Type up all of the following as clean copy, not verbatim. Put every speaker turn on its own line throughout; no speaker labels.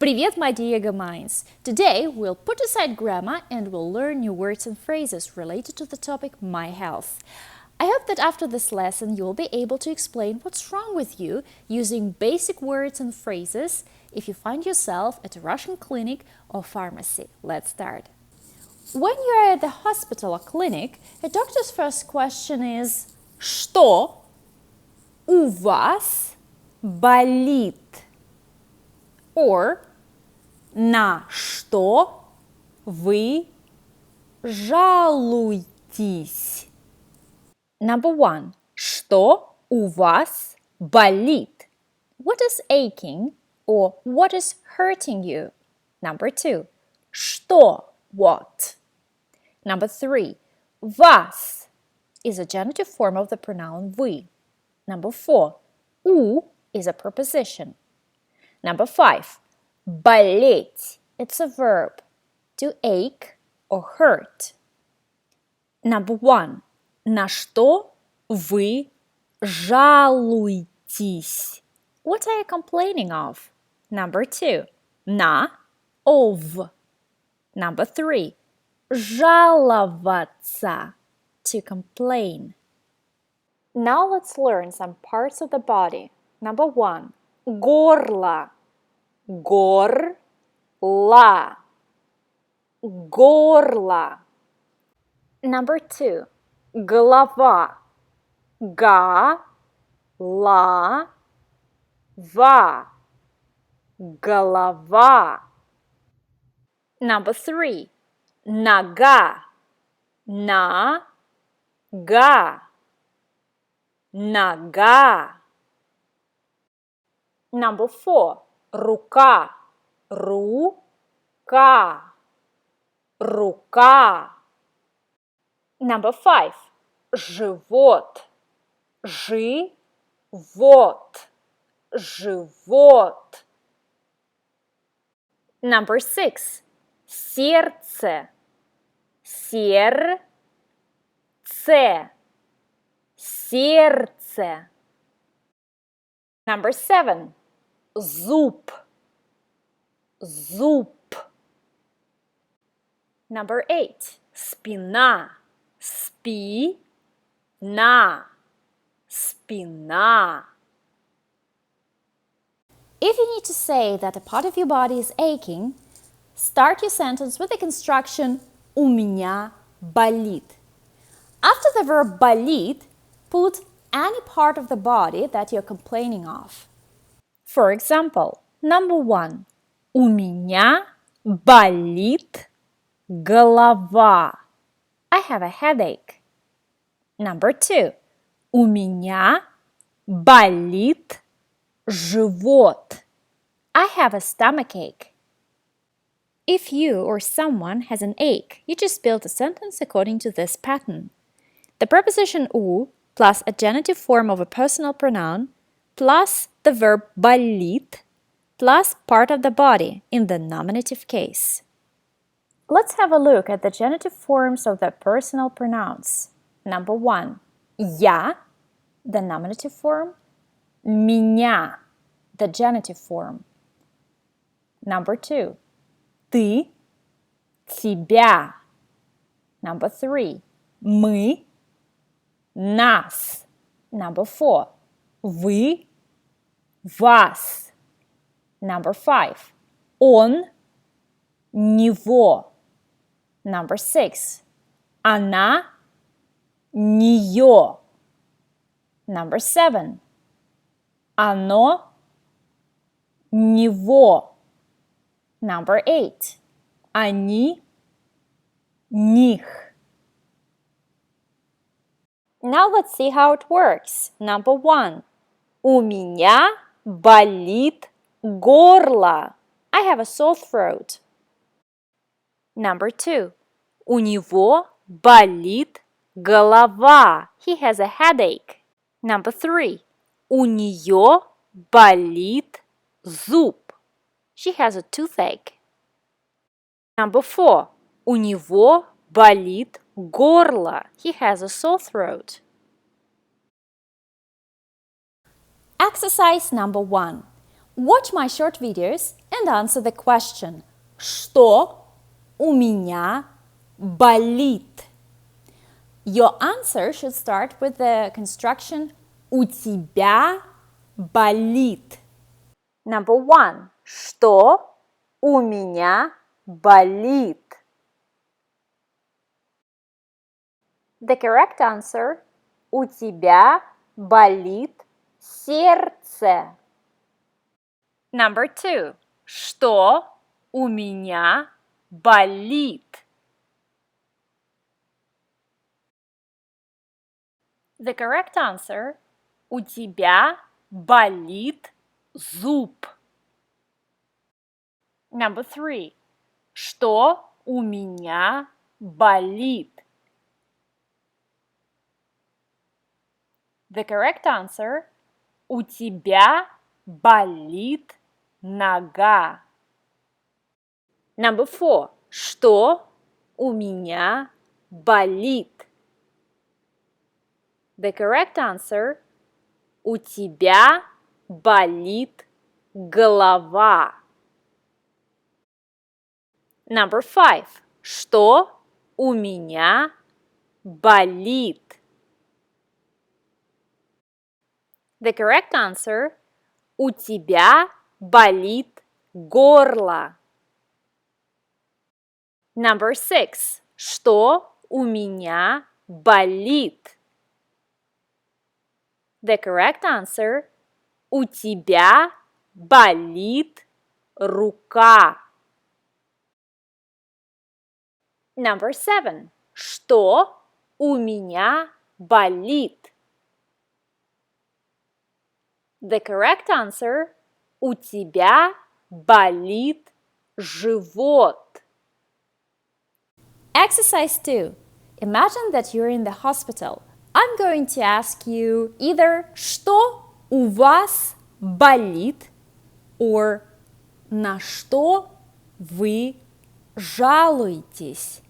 Привет, my dear yoga minds! Today we'll put aside grammar and we'll learn new words and phrases related to the topic My Health. I hope that after this lesson you'll be able to explain what's wrong with you using basic words and phrases if you find yourself at a Russian clinic or pharmacy. Let's start. When you're at the hospital or clinic, a doctor's first question is «Что у вас болит?» or «На что вы жалуетесь?» Number 1. Что у вас болит? What is aching or what is hurting you? Number 2. Что, what? Number 3. Вас is a genitive form of the pronoun вы. Number 4. У is a preposition. Number 5. Болеть. It's a verb. To ache or hurt. Number 1. На что вы жалуетесь? What are you complaining of? Number 2. На, of. Number 3. Жаловаться. To complain. Now let's learn some parts of the body. Number 1. Горло. Горла. Горло. Number 2. Голова. Га-ла-ва. Голова. Number 3. Нога. На-га. Нога. Number 4. Рука. Рука. Рука. Number 5. Живот. Живот. Живот. Number 6. Сердце. Сердце. Сердце. Number 7. Зуб. Зуб. Number 8. Спина. Спина. Спина. If you need to say that a part of your body is aching, start your sentence with the construction «У меня болит». After the verb болит, put any part of the body that you're complaining of. For example, number 1. У меня болит голова. I have a headache. Number 2. У меня болит живот. I have a stomachache. If you or someone has an ache, you just build a sentence according to this pattern. The preposition «у» plus a genitive form of a personal pronoun plus the verb болит plus part of the body in the nominative case. Let's have a look at the genitive forms of the personal pronouns. Number 1. Я, the nominative form. Меня, the genitive form. Number 2. Ты, тебя. Number 3. Мы, нас. Number 4. Вы, вас. Number 5. Он, него. Number 6. Она, неё. Number 7. Оно, него. Number 8. Они, них. Now let's see how it works. Number 1. У меня болит горло. I have a sore throat. Number 2. У него болит голова. He has a headache. Number 3. У неё болит зуб. She has a toothache. Number 4. У него болит горло. He has a sore throat. Exercise number 1. Watch my short videos and answer the question «Что у меня болит?» Your answer should start with the construction «У тебя болит». Number 1. Что у меня болит? The correct answer – у тебя болит сердце. Number 2. Что у меня болит? The correct answer – у тебя болит зуб. Number 3. Что у меня болит? The correct answer – у тебя болит нога. Number 4. Что у меня болит? The correct answer – у тебя болит голова. Number 5. Что у меня болит? The correct answer – у тебя болит горло. Number 6. Что у меня болит? The correct answer – у тебя болит рука. Number 7. Что у меня болит? The correct answer – у тебя болит живот. Exercise 2. Imagine that you're in the hospital. I'm going to ask you either «Что у вас болит?» or «На что вы жалуетесь?»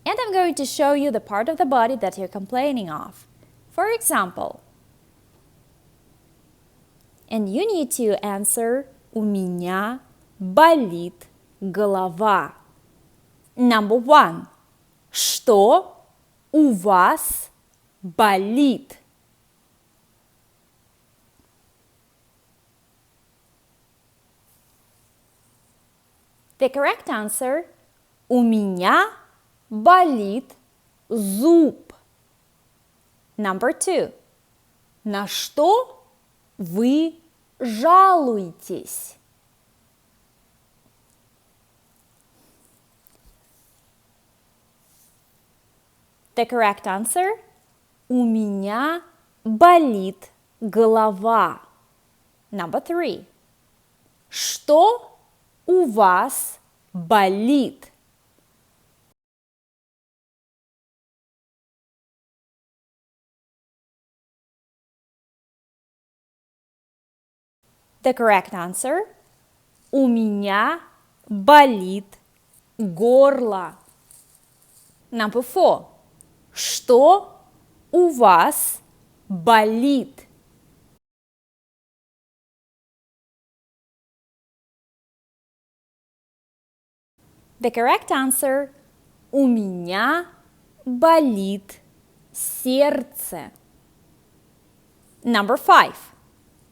And I'm going to show you the part of the body that you're complaining of. For example, and you need to answer «У меня болит голова». Number 1. Что у вас болит? The correct answer – у меня болит зуб. Number 2. На что вы жалуетесь? The correct answer – у меня болит голова. Number 3. Что у вас болит? The correct answer – у меня болит горло. Number 4. Что у вас болит? The correct answer – у меня болит сердце. Number 5.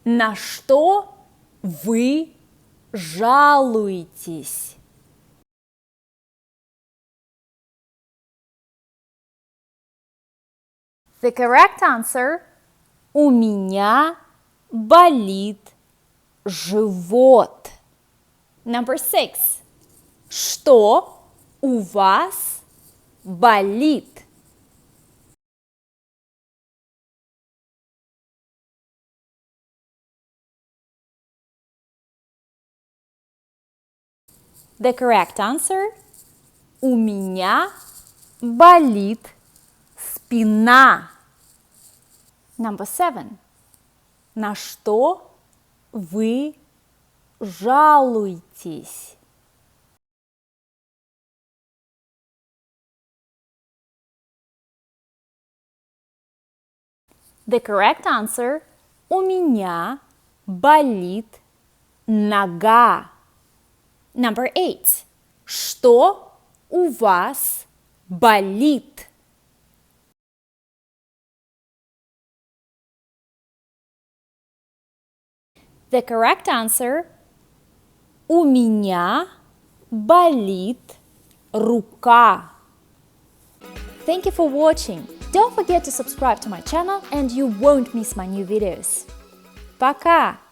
На что вы жалуетесь? The correct answer – у меня болит живот. Number 6. Что у вас болит? The correct answer – у меня болит спина. Number 7. На что вы жалуетесь? The correct answer – у меня болит нога. Number 8. Что у вас болит? The correct answer – у меня болит рука. Thank you for watching. Don't forget to subscribe to my channel and you won't miss my new videos. Пока!